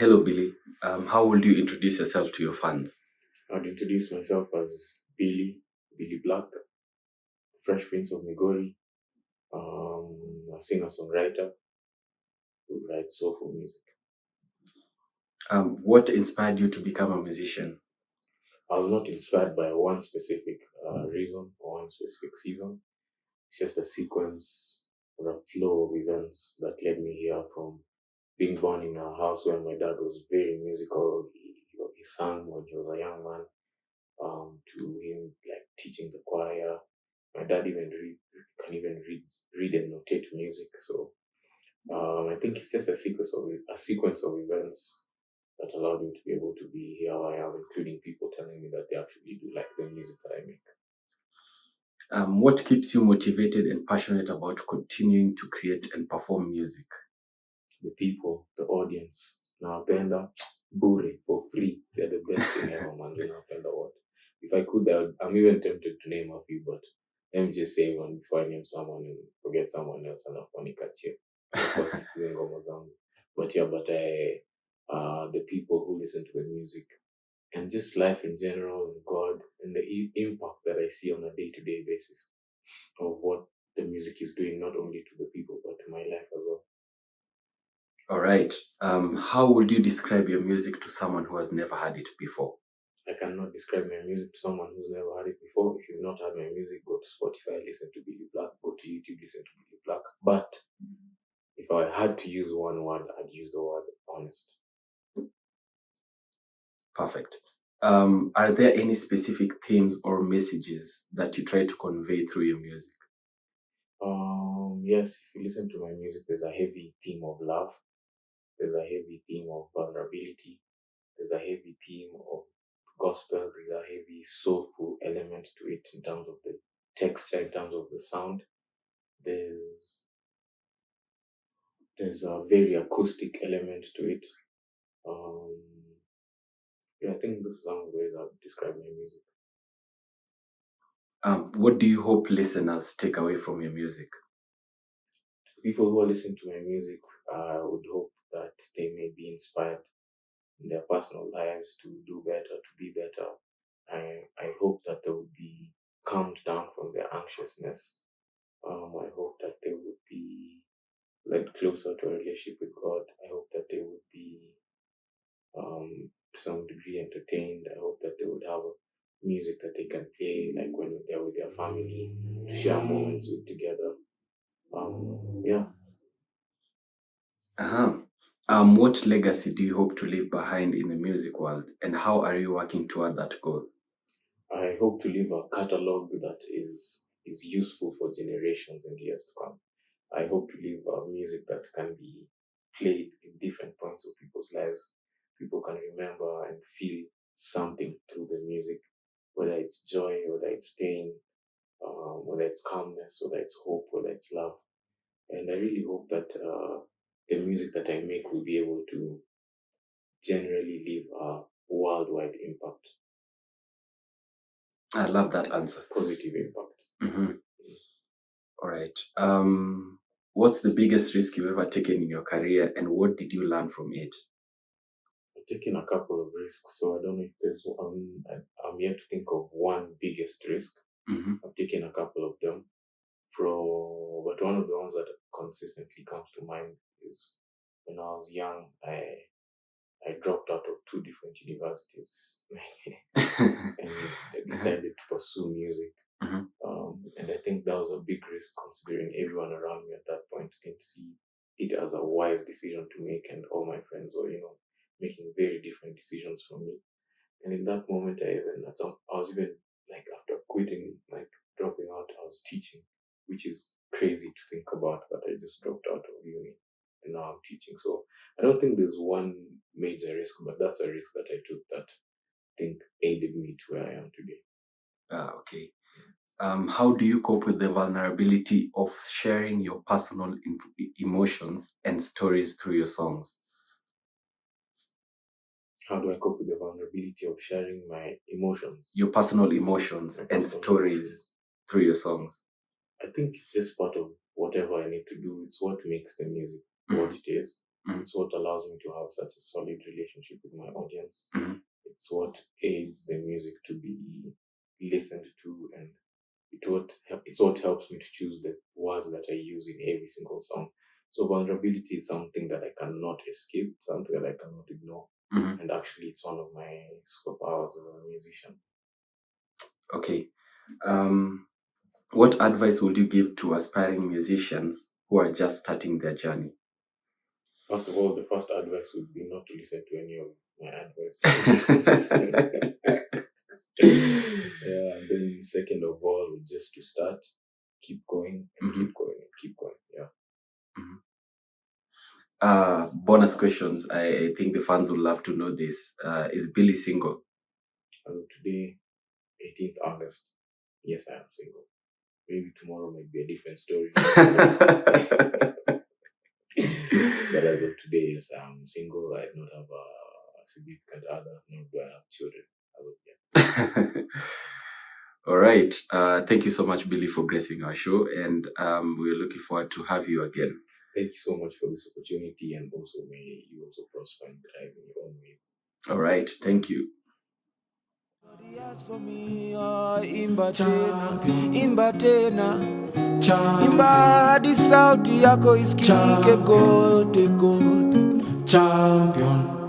Hello, Billy. How will you introduce yourself to your fans? I'd introduce myself as Billy Black, Fresh Prince of Migori, a singer-songwriter who writes soulful music. What inspired you to become a musician? I was not inspired by one specific reason or one specific season. It's just a sequence or a flow of events that led me here from being born in a house where my dad was very musical. He sang when he was a young man, to him like teaching the choir. My dad can even read and notate music. So I think it's just a sequence of events that allowed me to be able to be here how I am, including people telling me that they actually do like the music that I make. What keeps you motivated and passionate about continuing to create and perform music? The people, the audience, nawapenda bure for free. They're the best thing ever, man. Nawapenda what? If I could, I'm even tempted to name a few, but let me just say one before I name someone and forget someone else and catch you. And of course, hizo ngoma zangu. But yeah, the people who listen to the music and just life in general and God and the impact that I see on a day-to-day basis of what the music is doing, not only to the people, but to my life as well. All right. How would you describe your music to someone who has never heard it before? I cannot describe my music to someone who's never heard it before. If you've not heard my music, go to Spotify, listen to Billy Black, go to YouTube, listen to Billy Black. But if I had to use one word, I'd use the word honest. Perfect. Are there any specific themes or messages that you try to convey through your music? Yes, if you listen to my music, there's a heavy theme of love, there's a heavy theme of vulnerability, there's a heavy theme of gospel, there's a heavy soulful element to it in terms of the texture, in terms of the sound. There's there's a very acoustic element to it. Um, yeah, I think this is some of the ways I would describe my music. What do you hope listeners take away from your music? To people who are listening to my music, I would hope that they may be inspired in their personal lives to do better, to be better. I hope that they would be calmed down from their anxiousness. I hope that they would be led closer to a relationship with God. I hope that they would be, to some degree, entertained. I hope that they would have music that they can play, like when they're with their family, to share moments with together. Yeah, Uh-huh. What legacy do you hope to leave behind in the music world, and how are you working toward that goal? I hope to leave a catalog that is useful for generations and years to come. I hope to leave music that can be played in different points of people's lives. People can remember and feel something through the music, whether it's joy, whether it's pain, whether it's calmness, whether it's hope, whether it's love. And I really hope that the music that I make will be able to generally leave a worldwide impact, I love that answer. positive impact. Mm-hmm. All right. What's the biggest risk you've ever taken in your career, and what did you learn from it? I've taken a couple of risks, so I don't know if there's one. I'm yet to think of one biggest risk. Mm-hmm. I've taken a couple of them, but one of the ones that consistently comes to mind is when I was young. I dropped out of two different universities and I decided to pursue music. Mm-hmm. And I think that was a big risk considering everyone around me at that point didn't see it as a wise decision to make, and all my friends were, making very different decisions from me. And in that moment, I was even like after quitting, like dropping out, I was teaching, which is crazy to think about. That I just dropped out of uni and now I'm teaching. So I don't think there's one major risk, but that's a risk that I took that I think aided me to where I am today. Okay. How do you cope with the vulnerability of sharing your personal emotions and stories through your songs? How do I cope with the vulnerability of sharing my emotions, Your personal emotions my and personal stories emotions? through your songs. I think it's just part of whatever I need to do. It's what makes the music what it is. It's what allows me to have such a solid relationship with my audience. Mm-hmm. It's what aids the music to be listened to, and it's what helps me to choose the words that I use in every single song. So vulnerability is something that I cannot escape, something that I cannot ignore. Mm-hmm. And actually, it's one of my superpowers as a musician. Okay. What advice would you give to aspiring musicians who are just starting their journey? First of all, the first advice would be not to listen to any of my advice. Yeah, and then second of all, just to start, keep going and Mhm. keep going and keep going. Yeah. Mhm. Bonus questions. I think the fans would love to know this. Is Billy single? And today, 18th August, yes, I am single. Maybe tomorrow might be a different story. But as of today, yes, I'm single. I do not have a significant other, nor do I have children as of yet. All right. Thank you so much, Billy, for gracing our show, and we're looking forward to have you again. Thank you so much for this opportunity, and also may you also prosper and thrive in your own ways. All right. Thank you. Imba tena, imba hadi sauti yako isikike kote kote. Champion.